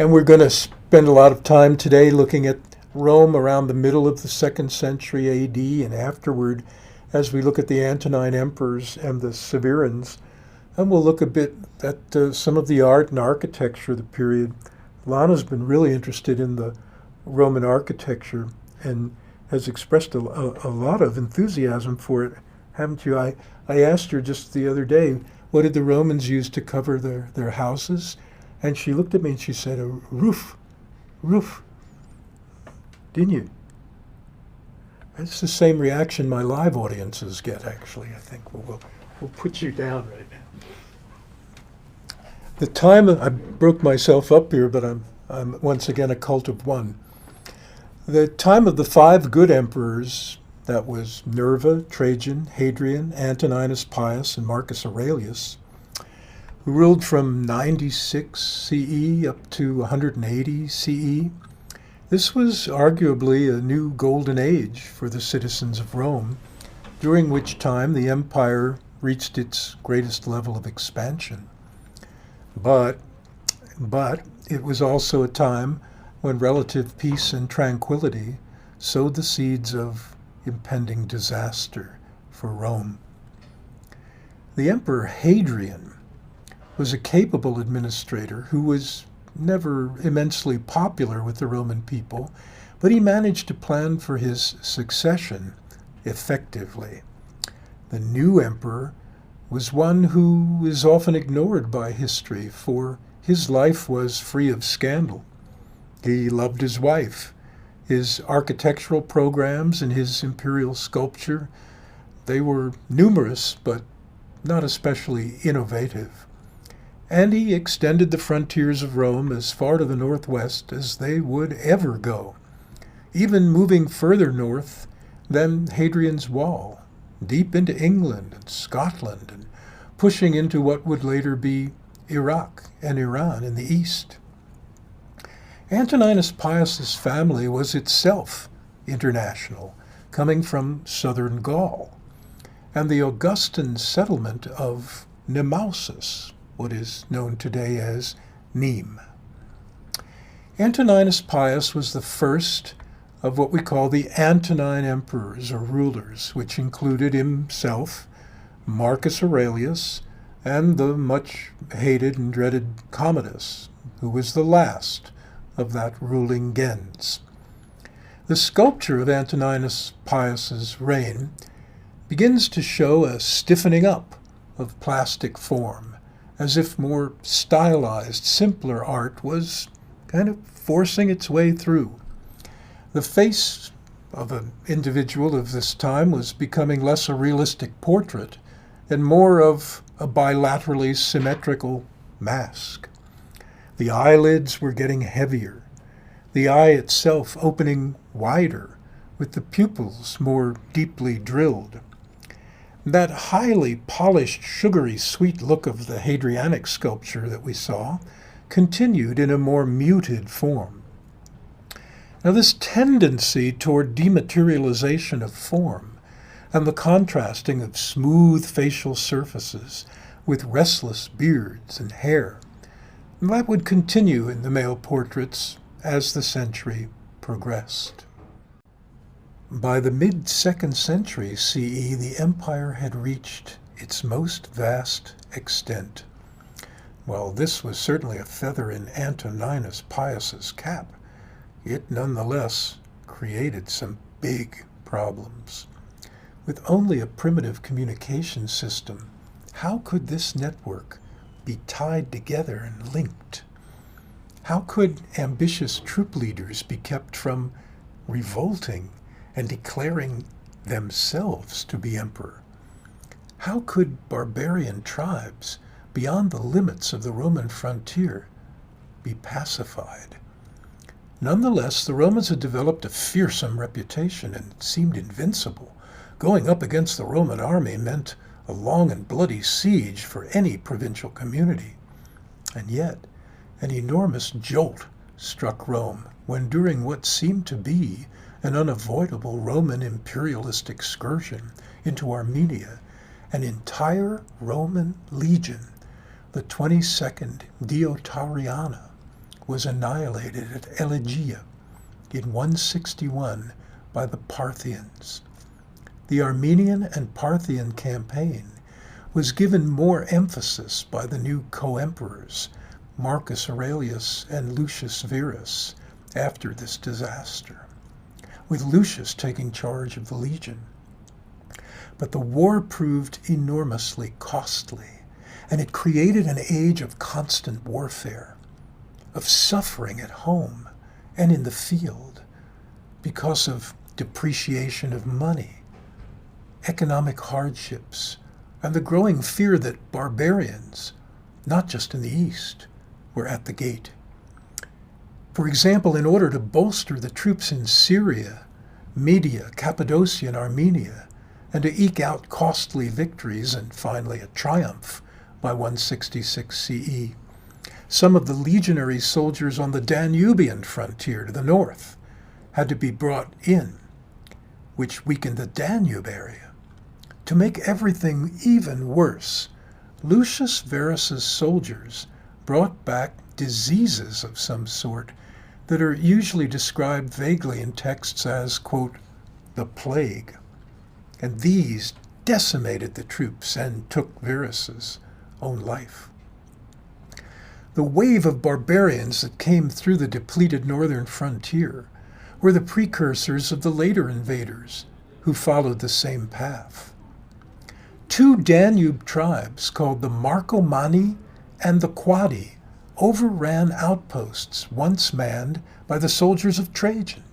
And we're going to spend a lot of time today looking at Rome around the middle of the 2nd century AD and afterward as we look at the Antonine emperors and the Severans. And we'll look a bit at some of the art and architecture of the period. Lana's been really interested in the Roman architecture and has expressed a lot of enthusiasm for it, haven't you? I asked her just the other day, what did the Romans use to cover their houses? And she looked at me and she said, a roof. Didn't you? That's the same reaction my live audiences get, actually. I think we'll put you down right now. The time, I broke myself up here, but I'm once again a cult of one. The time of the 5 good emperors, that was Nerva, Trajan, Hadrian, Antoninus, Pius, and Marcus Aurelius, who ruled from 96 CE up to 180 CE. This was arguably a new golden age for the citizens of Rome, during which time the empire reached its greatest level of expansion. But it was also a time when relative peace and tranquility sowed the seeds of impending disaster for Rome. The Emperor Hadrian was a capable administrator who was never immensely popular with the Roman people, but he managed to plan for his succession effectively. The new emperor was one who is often ignored by history, for his life was free of scandal. He loved his wife. His architectural programs and his imperial sculpture, they were numerous, but not especially innovative. And he extended the frontiers of Rome as far to the northwest as they would ever go, even moving further north than Hadrian's Wall, deep into England and Scotland, and pushing into what would later be Iraq and Iran in the east. Antoninus Pius's family was itself international, coming from southern Gaul, and the Augustan settlement of Nemausus, what is known today as Nîmes. Antoninus Pius was the first of what we call the Antonine emperors or rulers, which included himself, Marcus Aurelius, and the much hated and dreaded Commodus, who was the last of that ruling gens. The sculpture of Antoninus Pius's reign begins to show a stiffening up of plastic form, as if more stylized, simpler art was kind of forcing its way through. The face of an individual of this time was becoming less a realistic portrait and more of a bilaterally symmetrical mask. The eyelids were getting heavier, the eye itself opening wider, with the pupils more deeply drilled. That highly polished, sugary, sweet look of the Hadrianic sculpture that we saw continued in a more muted form. Now, this tendency toward dematerialization of form and the contrasting of smooth facial surfaces with restless beards and hair, that would continue in the male portraits as the century progressed. By the mid-2nd century CE, the empire had reached its most vast extent. While this was certainly a feather in Antoninus Pius's cap, it nonetheless created some big problems. With only a primitive communication system, how could this network be tied together and linked? How could ambitious troop leaders be kept from revolting and declaring themselves to be emperor? How could barbarian tribes beyond the limits of the Roman frontier be pacified? Nonetheless, the Romans had developed a fearsome reputation and seemed invincible. Going up against the Roman army meant a long and bloody siege for any provincial community. And yet, an enormous jolt struck Rome when, during what seemed to be an unavoidable Roman imperialist excursion into Armenia, an entire Roman legion, the 22nd Diotariana, was annihilated at Elegia in 161 by the Parthians. The Armenian and Parthian campaign was given more emphasis by the new co-emperors, Marcus Aurelius and Lucius Verus, after this disaster, with Lucius taking charge of the legion. But the war proved enormously costly, and it created an age of constant warfare, of suffering at home and in the field because of depreciation of money, economic hardships, and the growing fear that barbarians, not just in the East, were at the gate. For example, in order to bolster the troops in Syria, Media, Cappadocia, and Armenia, and to eke out costly victories and finally a triumph by 166 CE, some of the legionary soldiers on the Danubian frontier to the north had to be brought in, which weakened the Danube area. To make everything even worse, Lucius Verus's soldiers brought back diseases of some sort that are usually described vaguely in texts as, quote, the plague. And these decimated the troops and took Verus's own life. The wave of barbarians that came through the depleted northern frontier were the precursors of the later invaders who followed the same path. Two Danube tribes called the Marcomanni and the Quadi overran outposts once manned by the soldiers of Trajan,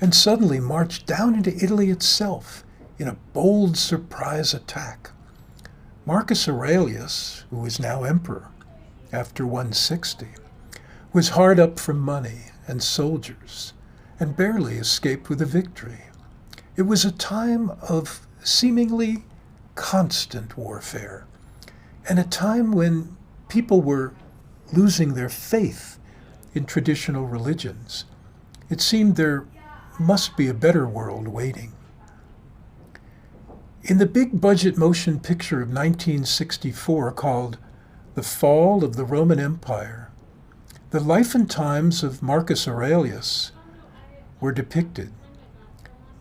and suddenly marched down into Italy itself in a bold surprise attack. Marcus Aurelius, who was now emperor after 160, was hard up for money and soldiers, and barely escaped with a victory. It was a time of seemingly constant warfare, and a time when people were losing their faith in traditional religions. It seemed there must be a better world waiting. In the big budget motion picture of 1964 called The Fall of the Roman Empire, the life and times of Marcus Aurelius were depicted.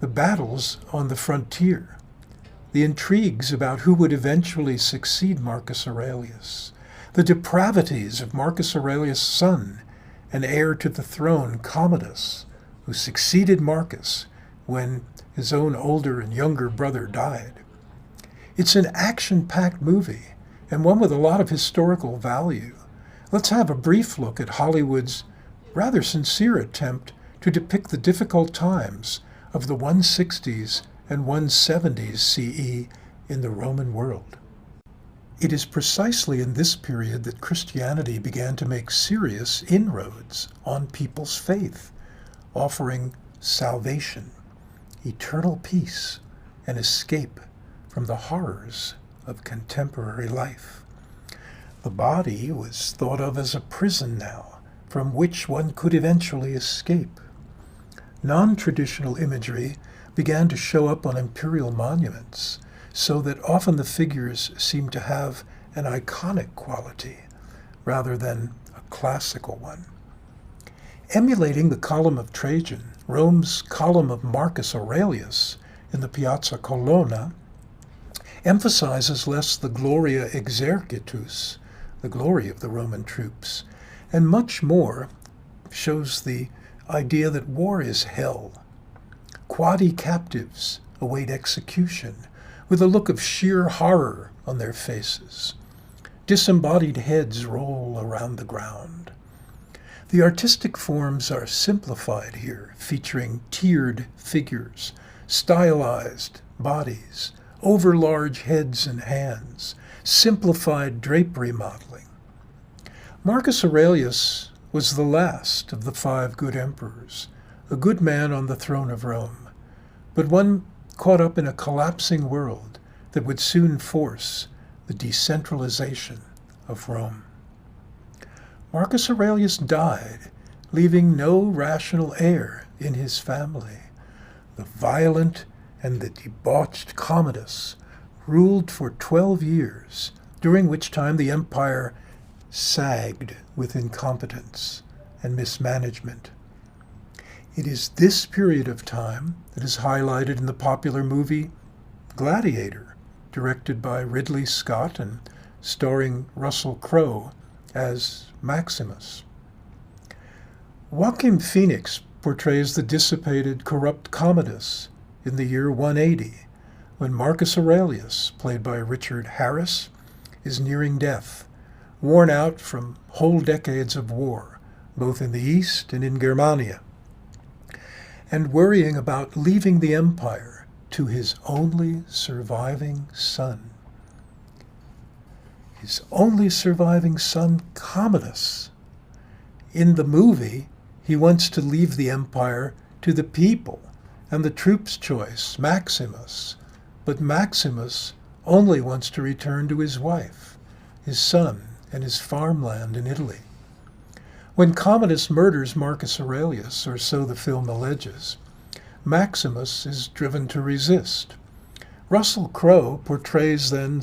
The battles on the frontier, the intrigues about who would eventually succeed Marcus Aurelius, the depravities of Marcus Aurelius' son and heir to the throne, Commodus, who succeeded Marcus when his own older and younger brother died. It's an action-packed movie, and one with a lot of historical value. Let's have a brief look at Hollywood's rather sincere attempt to depict the difficult times of the 160s and 170s CE in the Roman world. It is precisely in this period that Christianity began to make serious inroads on people's faith, offering salvation, eternal peace, and escape from the horrors of contemporary life. The body was thought of as a prison now, from which one could eventually escape. Non-traditional imagery began to show up on imperial monuments, so that often the figures seemed to have an iconic quality rather than a classical one. Emulating the Column of Trajan, Rome's Column of Marcus Aurelius in the Piazza Colonna emphasizes less the gloria exercitus, the glory of the Roman troops, and much more shows the idea that war is hell. Quadi captives await execution with a look of sheer horror on their faces. Disembodied heads roll around the ground. The artistic forms are simplified here, featuring tiered figures, stylized bodies, overlarge heads and hands, simplified drapery modeling. Marcus Aurelius was the last of the 5 good emperors, a good man on the throne of Rome, but one caught up in a collapsing world that would soon force the decentralization of Rome. Marcus Aurelius died, leaving no rational heir in his family. The violent and the debauched Commodus ruled for 12 years, during which time the empire sagged with incompetence and mismanagement. It is this period of time that is highlighted in the popular movie Gladiator, directed by Ridley Scott and starring Russell Crowe as Maximus. Joaquin Phoenix portrays the dissipated, corrupt Commodus in the year 180, when Marcus Aurelius, played by Richard Harris, is nearing death, worn out from whole decades of war, both in the East and in Germania, and worrying about leaving the empire to his only surviving son. His only surviving son, Commodus. In the movie, he wants to leave the empire to the people and the troops' choice, Maximus. But Maximus only wants to return to his wife, his son, and his farmland in Italy. When Commodus murders Marcus Aurelius, or so the film alleges, Maximus is driven to resist. Russell Crowe portrays then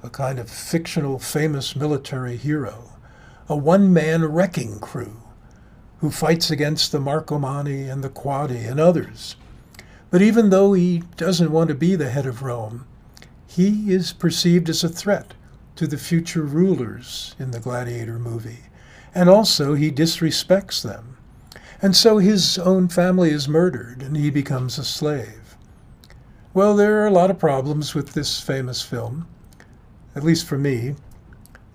a kind of fictional famous military hero, a one-man wrecking crew who fights against the Marcomanni and the Quadi and others. But even though he doesn't want to be the head of Rome, he is perceived as a threat to the future rulers in the Gladiator movie, and also he disrespects them. And so his own family is murdered, and he becomes a slave. Well, there are a lot of problems with this famous film, at least for me.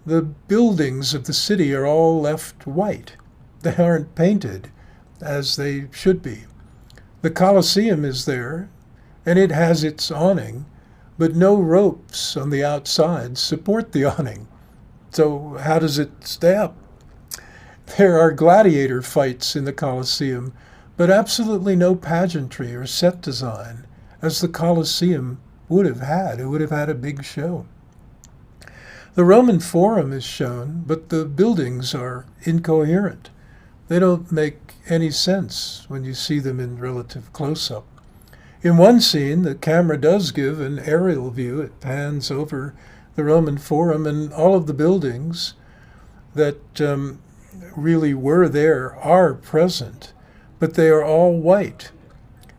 The buildings of the city are all left white. They aren't painted as they should be. The Colosseum is there, and it has its awning, but no ropes on the outside support the awning. So how does it stay up? There are gladiator fights in the Colosseum, but absolutely no pageantry or set design, as the Colosseum would have had. It would have had a big show. The Roman Forum is shown, but the buildings are incoherent. They don't make any sense when you see them in relative close-up. In one scene, the camera does give an aerial view. It pans over the Roman Forum, and all of the buildings that really were there are present, but they are all white.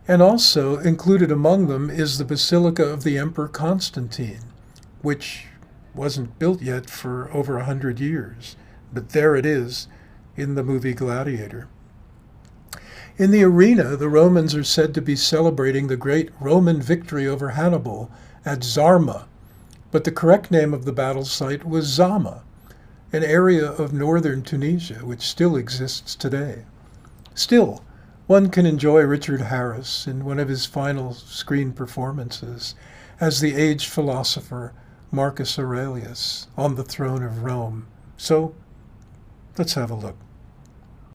And also included among them is the Basilica of the Emperor Constantine, which wasn't built yet for over 100 years, but there it is in the movie Gladiator. In the arena, the Romans are said to be celebrating the great Roman victory over Hannibal at Zarma, but the correct name of the battle site was Zama, an area of northern Tunisia which still exists today. Still, one can enjoy Richard Harris in one of his final screen performances as the aged philosopher Marcus Aurelius on the throne of Rome. So, let's have a look.